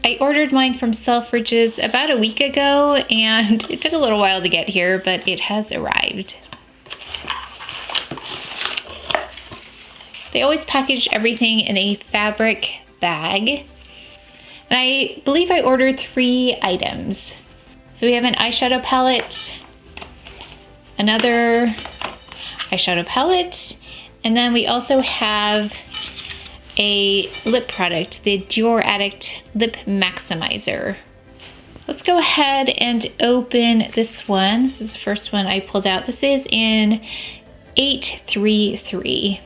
I ordered mine from Selfridges about a week ago, and it took a little while to get here, but it has arrived. They always package everything in a fabric bag. And I believe I ordered 3 items. So we have an eyeshadow palette, another eyeshadow palette, and then we also have a lip product, the Dior ADDICT Lip Maximizer. Let's go ahead and open this one. This is the first one I pulled out. This is in 833.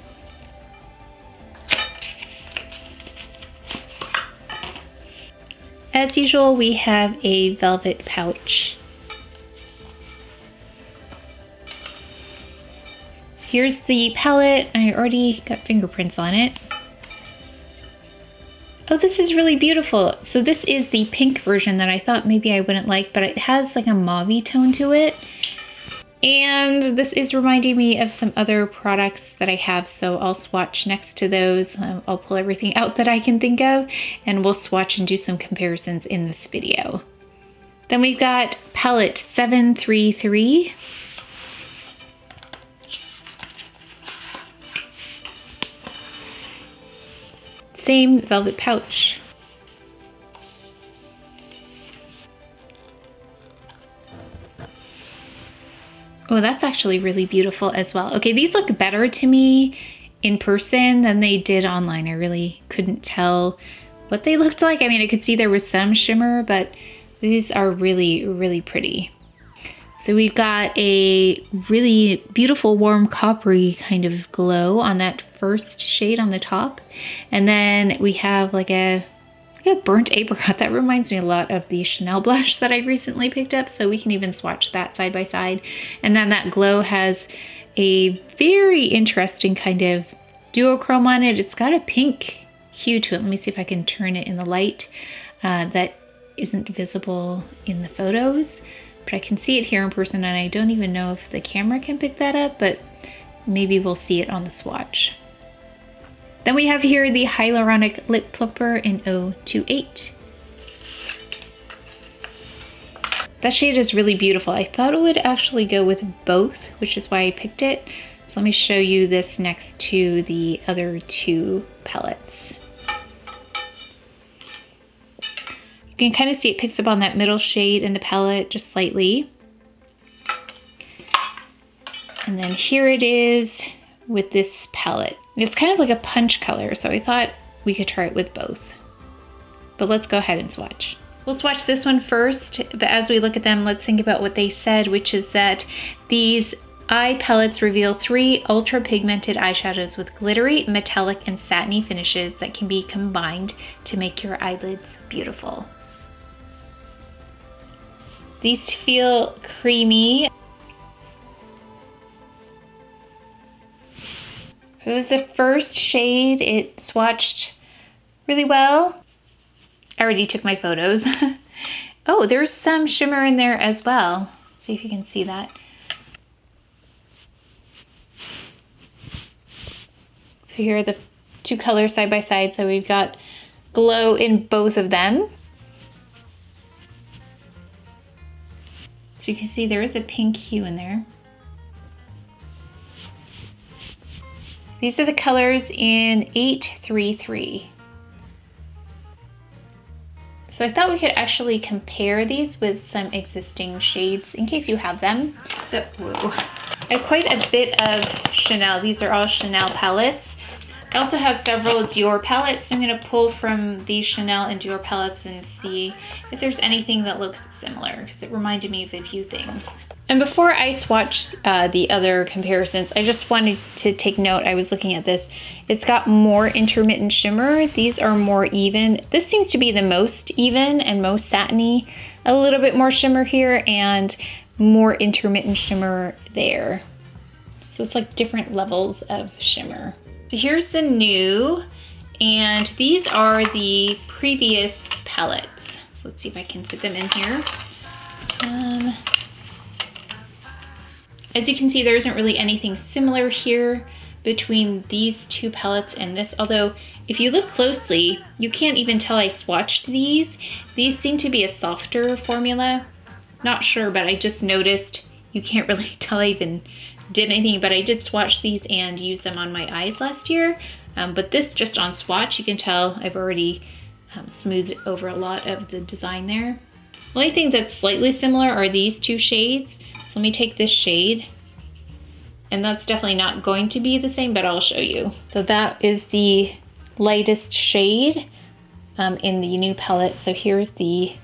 As usual, we have a velvet pouch. Here's the palette. I already got fingerprints on it. Oh, this is really beautiful. So this is the pink version that I thought maybe I wouldn't like, but it has like a mauve-y tone to it. And this is reminding me of some other products that I have, so I'll swatch next to those. I'll pull everything out that I can think of, and we'll swatch and do some comparisons in this video. Then we've got palette 733. Same velvet pouch. Oh, that's actually really beautiful as well. Okay, these look better to me in person than they did online. I really couldn't tell what they looked like. I mean, I could see there was some shimmer, but these are really, really pretty. So we've got a really beautiful warm coppery kind of glow on that first shade on the top. And then we have like a burnt apricot. That reminds me a lot of the Chanel blush that I recently picked up, so we can even swatch that side by side. And then that glow has a very interesting kind of duochrome on it. It's got a pink hue to it. Let me see if I can turn it in the light. That isn't visible in the photos, but I can see it here in person, and I don't even know if the camera can pick that up, but maybe we'll see it on the swatch. Then we have here the Hyaluronic Lip Plumper in 028. That shade is really beautiful. I thought it would actually go with both, which is why I picked it. So let me show you this next to the other 2 palettes. You can kind of see it picks up on that middle shade in the palette just slightly. And then here it is with this palette. It's kind of like a punch color, so I thought we could try it with both. But let's go ahead and swatch. We'll swatch this one first, but as we look at them, let's think about what they said, which is that these eye palettes reveal 3 ultra-pigmented eyeshadows with glittery, metallic, and satiny finishes that can be combined to make your eyelids beautiful. These feel creamy. So it was the first shade. It swatched really well. I already took my photos. Oh, there's some shimmer in there as well. Let's see if you can see that. So here are the 2 colors side by side. So we've got glow in both of them. So you can see there is a pink hue in there. These are the colors in 833. So I thought we could actually compare these with some existing shades in case you have them. So I have quite a bit of Chanel. These are all Chanel palettes. I also have several Dior palettes. I'm gonna pull from these Chanel and Dior palettes and see if there's anything that looks similar, because it reminded me of a few things. And before I swatch the other comparisons, I just wanted to take note. I was looking at this. It's got more intermittent shimmer. These are more even. This seems to be the most even and most satiny. A little bit more shimmer here and more intermittent shimmer there. So it's like different levels of shimmer. So here's the new, and these are the previous palettes. So let's see if I can fit them in here. As you can see, there isn't really anything similar here between these two palettes and this, although if you look closely, you can't even tell I swatched these. These seem to be a softer formula. Not sure, but I just noticed you can't really tell I even did anything, but I did swatch these and use them on my eyes last year. But this just on swatch, you can tell I've already smoothed over a lot of the design there. The only thing that's slightly similar are these two shades. So let me take this shade, and that's definitely not going to be the same, but I'll show you. So that is the lightest shade in the new palette. So here's the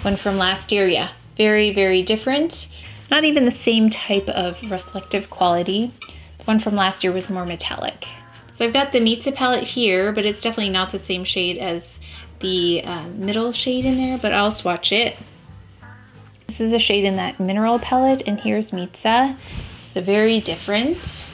one from last year. Yeah, very, very different. Not even the same type of reflective quality. The one from last year was more metallic. So I've got the Mitza palette here, but it's definitely not the same shade as the middle shade in there, but I'll swatch it. This is a shade in that mineral palette, and here's Mitza. So very different.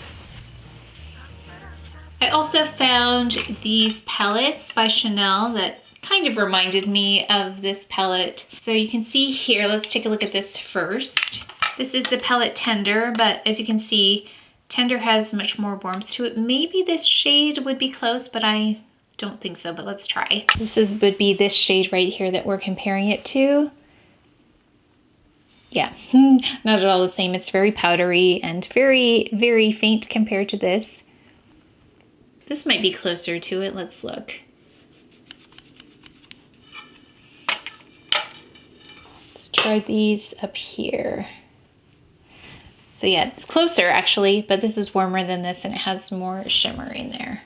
I also found these palettes by Chanel that kind of reminded me of this palette. So you can see here, let's take a look at this first. This is the palette Tender, but as you can see, Tender has much more warmth to it. Maybe this shade would be close, but I don't think so, but let's try. Would be this shade right here that we're comparing it to. Yeah, not at all the same. It's very powdery and very, very faint compared to this. This might be closer to it. Let's look. Let's try these up here. So yeah, it's closer actually, but this is warmer than this and it has more shimmer in there.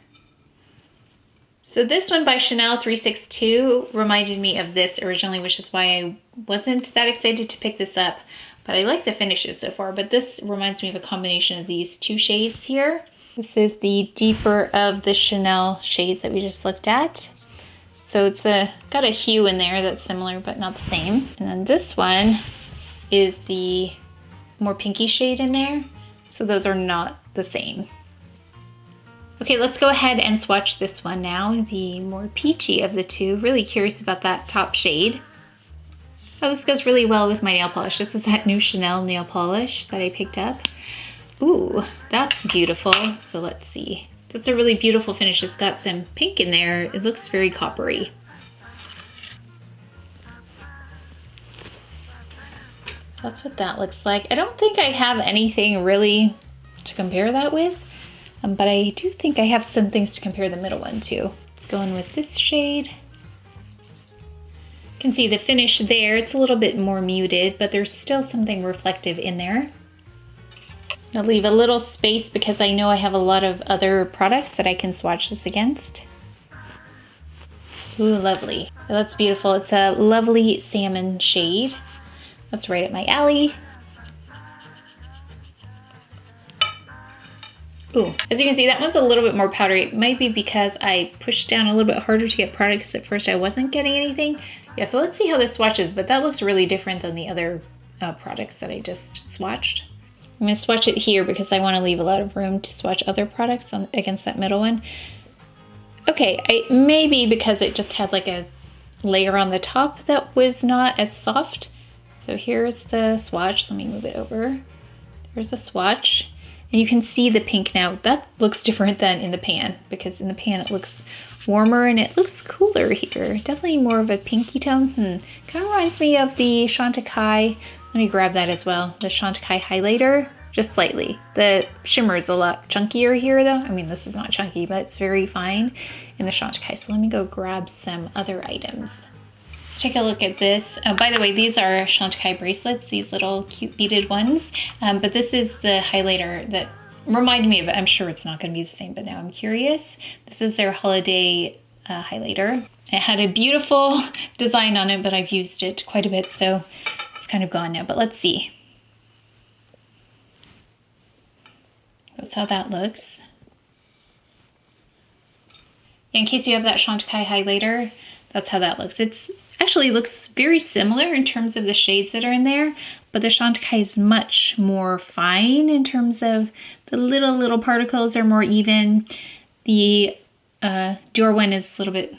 So this one by Chanel 362 reminded me of this originally, which is why I wasn't that excited to pick this up, but I like the finishes so far. But this reminds me of a combination of these two shades here. This is the deeper of the Chanel shades that we just looked at. So it's got a hue in there that's similar, but not the same. And then this one is the more pinky shade in there. So those are not the same. Okay, let's go ahead and swatch this one now, the more peachy of the two. Really curious about that top shade. Oh, this goes really well with my nail polish. This is that new Chanel nail polish that I picked up. Ooh, that's beautiful. So let's see. That's a really beautiful finish. It's got some pink in there. It looks very coppery. That's what that looks like. I don't think I have anything really to compare that with. But I do think I have some things to compare the middle one to. Let's go in with this shade. You can see the finish there. It's a little bit more muted, but there's still something reflective in there. I'll leave a little space because I know I have a lot of other products that I can swatch this against. Ooh, lovely. That's beautiful. It's a lovely salmon shade. That's right up my alley. Ooh, as you can see, that one's a little bit more powdery. It might be because I pushed down a little bit harder to get products. At first I wasn't getting anything. Yeah, so let's see how this swatches, but that looks really different than the other products that I just swatched. I'm gonna swatch it here because I wanna leave a lot of room to swatch other products against that middle one. Okay, maybe because it just had like a layer on the top that was not as soft. So here's the swatch. Let me move it over. There's a swatch. And you can see the pink now. That looks different than in the pan, because in the pan it looks warmer and it looks cooler here. Definitely more of a pinky tone. Kind of reminds me of the Chantecaille. Let me grab that as well. The Chantecaille highlighter, just slightly. The shimmer is a lot chunkier here though. I mean, this is not chunky, but it's very fine in the Chantecaille. So let me go grab some other items. Let's take a look at this. By the way, these are Chantecaille bracelets, these little cute beaded ones. But this is the highlighter that reminded me of it. I'm sure it's not going to be the same, but now I'm curious. This is their holiday highlighter. It had a beautiful design on it, but I've used it quite a bit, so it's kind of gone now. But let's see. That's how that looks. In case you have that Chantecaille highlighter, that's how that looks. It's actually looks very similar in terms of the shades that are in there, but the Chantecaille is much more fine in terms of the little particles are more even. The Dior one is a little bit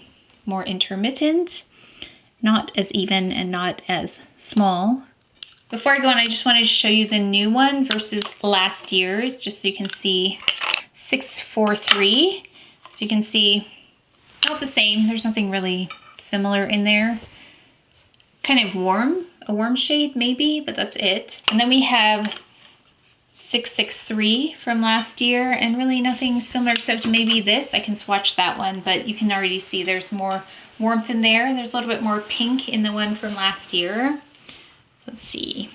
more intermittent, not as even and not as small. Before I go on, I just wanted to show you the new one versus last year's, just so you can see 643. So you can see about the same. There's nothing really similar in there. Kind of warm, a warm shade maybe, but that's it. And then we have 663 from last year, and really nothing similar except maybe this. I can swatch that one, but you can already see there's more warmth in there. There's a little bit more pink in the one from last year. Let's see.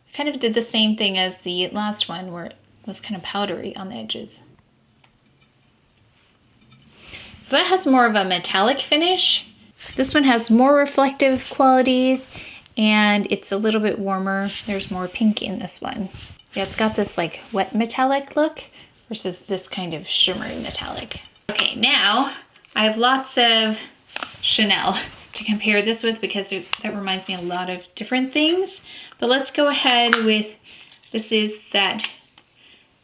I kind of did the same thing as the last one where it was kind of powdery on the edges. So that has more of a metallic finish. This one has more reflective qualities and it's a little bit warmer. There's more pink in this one. Yeah, it's got this like wet metallic look versus this kind of shimmery metallic. Okay, now I have lots of Chanel to compare this with because that reminds me a lot of different things. But let's go ahead with, this is that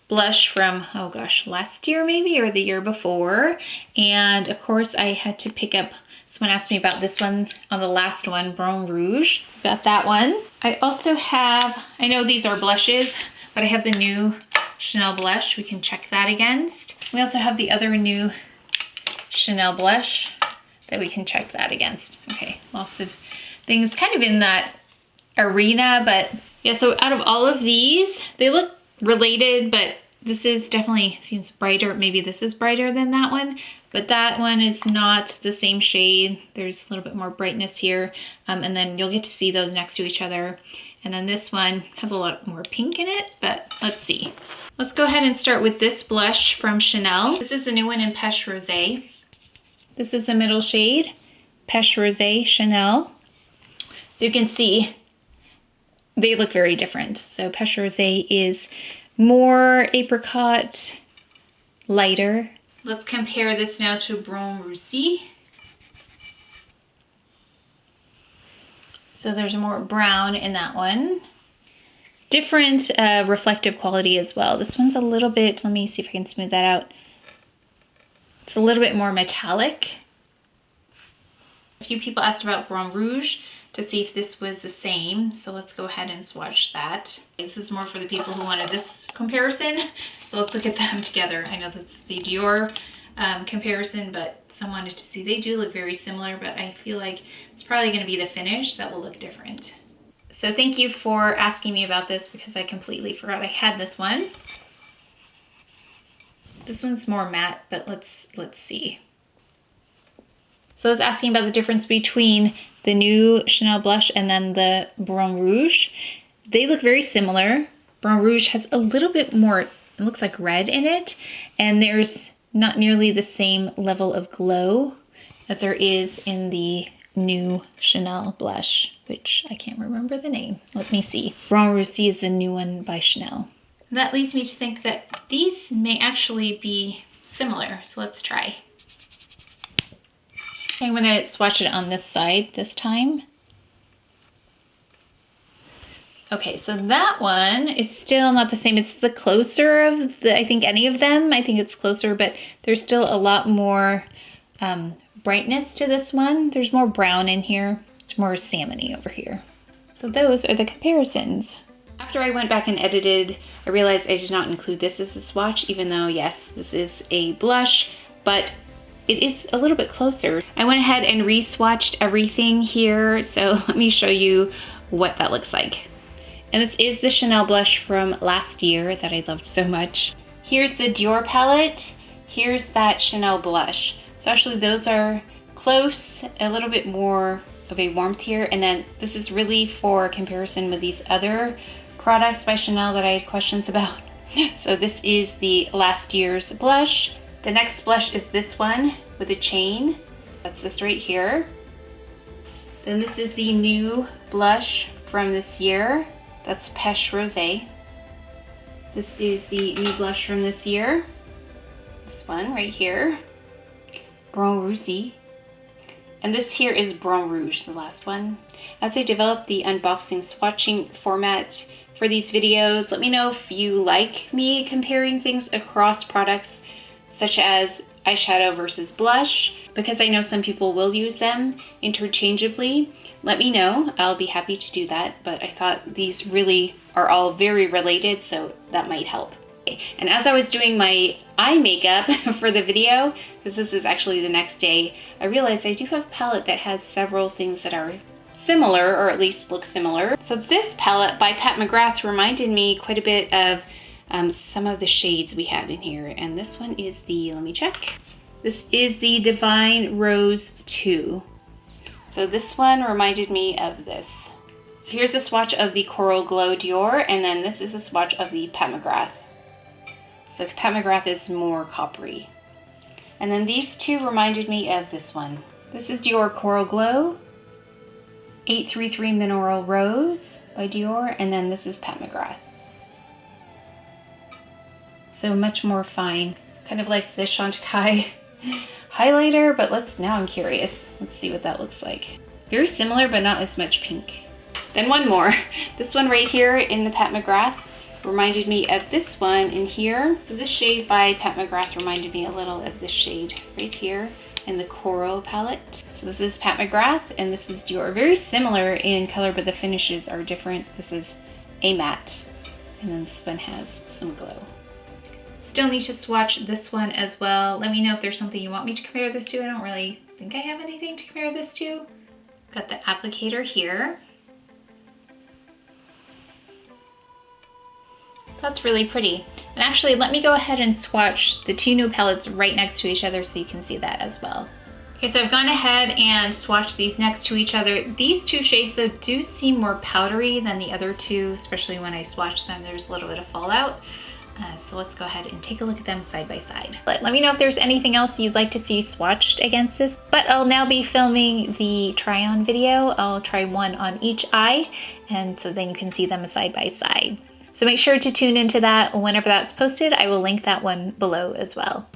blush from, oh gosh, last year maybe, or the year before. And of course I had to pick up, someone asked me about this one on the last one, Brun Rouge. Got that one. I also have, I know these are blushes, but I have the new Chanel blush we can check that against. We also have the other new Chanel blush that we can check that against. Okay, lots of things kind of in that arena, but yeah, so out of all of these, they look related, but this is definitely seems brighter. Maybe this is brighter than that one, but that one is not the same shade. There's a little bit more brightness here, and then you'll get to see those next to each other. And then this one has a lot more pink in it, but let's see. Let's go ahead and start with this blush from Chanel. This is the new one in Peche Rosee. This is the middle shade, Peche Rosee Chanel. So you can see they look very different. So Peche Rosee is more apricot, lighter. Let's compare this now to Brun Roussi. So there's more brown in that one. Different reflective quality as well. This one's a little bit, let me see if I can smooth that out. It's a little bit more metallic. A few people asked about Brun Rouge to see if this was the same. So let's go ahead and swatch that. This is more for the people who wanted this comparison. So let's look at them together. I know that's the Dior comparison, but some wanted to see. They do look very similar, but I feel like it's probably gonna be the finish that will look different. So thank you for asking me about this because I completely forgot I had this one. This one's more matte, but let's see. So I was asking about the difference between the new Chanel blush and then the Brun Rouge. They look very similar. Brun Rouge has a little bit more, it looks like red in it, and there's not nearly the same level of glow as there is in the new Chanel blush, which I can't remember the name. Let me see. Brun Roussi is the new one by Chanel. And that leads me to think that these may actually be similar, so let's try. I'm gonna swatch it on this side this time. Okay, so that one is still not the same. It's the closer of the, I think any of them, I think it's closer, but there's still a lot more brightness to this one. There's more brown in here. It's more salmon-y over here. So those are the comparisons. After I went back and edited, I realized I did not include this as a swatch, even though yes, this is a blush, but it is a little bit closer. I went ahead and re-swatched everything here, so let me show you what that looks like. And this is the Chanel blush from last year that I loved so much. Here's the Dior palette. Here's that Chanel blush. So actually those are close, a little bit more of a warmth here. And then this is really for comparison with these other products by Chanel that I had questions about. So this is the last year's blush. The next blush is this one with a chain. That's this right here. Then this is the new blush from this year. That's Peche Rosee. This is the new blush from this year. This one right here. Brun Roussi. And this here is Brun Rouge, the last one. As I develop the unboxing swatching format for these videos, let me know if you like me comparing things across products such as eyeshadow versus blush, because I know some people will use them interchangeably. Let me know, I'll be happy to do that, but I thought these really are all very related, so that might help. And as I was doing my eye makeup for the video, because this is actually the next day, I realized I do have a palette that has several things that are similar, or at least look similar. So this palette by Pat McGrath reminded me quite a bit of some of the shades we had in here. And this one is the, let me check. This is the Divine Rose 2. So this one reminded me of this. So here's a swatch of the Coral Glow Dior, and then this is a swatch of the Pat McGrath. So Pat McGrath is more coppery. And then these two reminded me of this one. This is Dior Coral Glow, 833 Mineral Rose by Dior, and then this is Pat McGrath. So much more fine, kind of like the Chantecaille highlighter, but now I'm curious. Let's see what that looks like. Very similar, but not as much pink. Then one more. This one right here in the Pat McGrath reminded me of this one in here. So this shade by Pat McGrath reminded me a little of this shade right here in the Coral palette. So this is Pat McGrath and this is Dior. Very similar in color, but the finishes are different. This is a matte, and then this one has some glow. Still need to swatch this one as well. Let me know if there's something you want me to compare this to. I don't really think I have anything to compare this to. Got the applicator here. That's really pretty. And actually, let me go ahead and swatch the two new palettes right next to each other so you can see that as well. Okay, so I've gone ahead and swatched these next to each other. These two shades though do seem more powdery than the other two, especially when I swatched them, there's a little bit of fallout. So let's go ahead and take a look at them side by side. Let me know if there's anything else you'd like to see swatched against this. But I'll now be filming the try on video. I'll try one on each eye, and so then you can see them side by side. So make sure to tune into that whenever that's posted. I will link that one below as well.